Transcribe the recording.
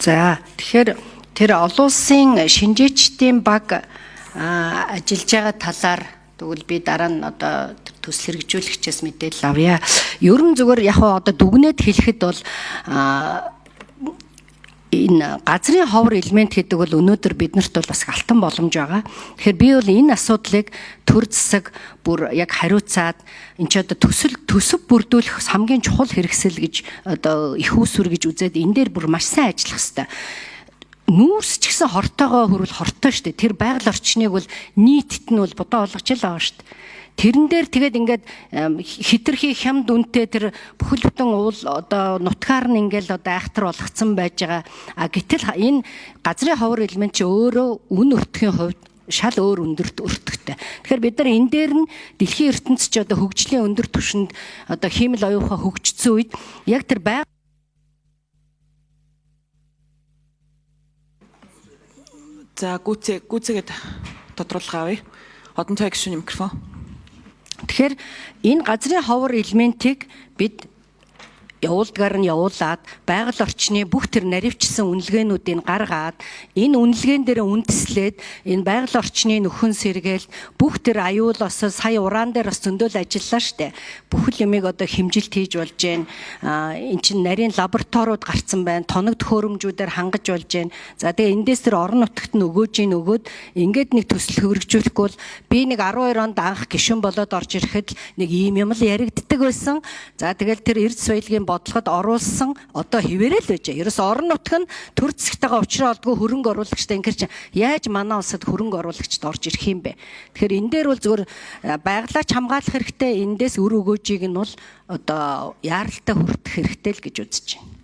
За тэгэхээр тэр олон улсын шинжээчдийн баг ажиллаж байгаа талаар тэгвэл би дараа нь одоо төсөл хэрэгжүүлэгчээс мэдээлэл авъя. Ерөн зүгээр яг одоо дүгнээд хэлэхэд бол энэ газрын ховор элемент гэдэг бол өнөөдөр биднэрт бол бас алтан боломж байгаа. Тэгэхээр би бол энэ асуудлыг төр засаг бүр яг хариуцаад энэ ч одоо төсөв бүрдүүлэх хамгийн чухал хэрэгсэл гэж одоо их үүсвэр гэж үзээд энэ дээр бүр маш сайн ажиллах хэрэгтэй. Нүүрс ч гэсэн хортойгоо хөрвөл хортой шүү дээ. Тэр байгаль орчныг бол нийтэд нь бол бодоо олгож л байгаа шүү дээ. Тэрэн дээр тэгээд ингээд хитрхи хямд үнэтэй тэр бүхэл бүтэн уул одоо нутгаар нь ингээл одоо айхтар болгоцсон байж байгаа. Гэтэл энэ газрын ховор элемент чи өөрөө үн өртөхийн хувьд шал өөр өндөрт өртөгтэй. Тэгэхээр бид нар энэ дээр нь дэлхийн ертөнцийн ч одоо хөгжлийн өндөр түвшинд одоо хиймэл оюухан хөгжсөн үед яг тэр За гүцээгээд тодруулга авъя. Одон цай гишүүний микрофон. Тэгэхээр энэ газрын ховор элементийг бид явуулдгаар нь явуулаад байгаль орчны бүх тэр наривчсан үнэлгээнүүдийг гаргаад энэ үнэлгээн дээр үндэслээд энэ байгаль орчны нөхөн сэргээл бүх тэр аюул осол сая ураан дээр бас зөндөл ажиллаа штэ. Бүхэл юмыг одоо хэмжилт хийж болж гэн. Эн чин нарийн лабораториуд гарцсан байна. Тоног төхөөрөмжүүдээр хангаж болж гэн. За тэгээ эндээс тэр орон нутагт нь өгөөж ингээд нэг төсөл хөргөжүүлэхгүй бол би нэг 12 онд анх гишүүн болоод орж ирэхэд нэг ийм юм л яригддаг байсан. За тэгэл тэр эрд соёлын бодлогод оруулсан одоо хിവэрэл байж. Ерөөс орон нутг нь төр засгтайгаа уулзраа олдгүй хөрөнгө оруулагчтай ингээр чинь яаж манай улсад хөрөнгө оруулагчд орж ирэх юм бэ? Тэгэхээр энэ дээр бол зөвхөн байгалаач хамгаалах хэрэгтэй. Эндээс үр өгөөжийг нь бол одоо яаралтай хүртэх хэрэгтэй л гэж үзэж байна.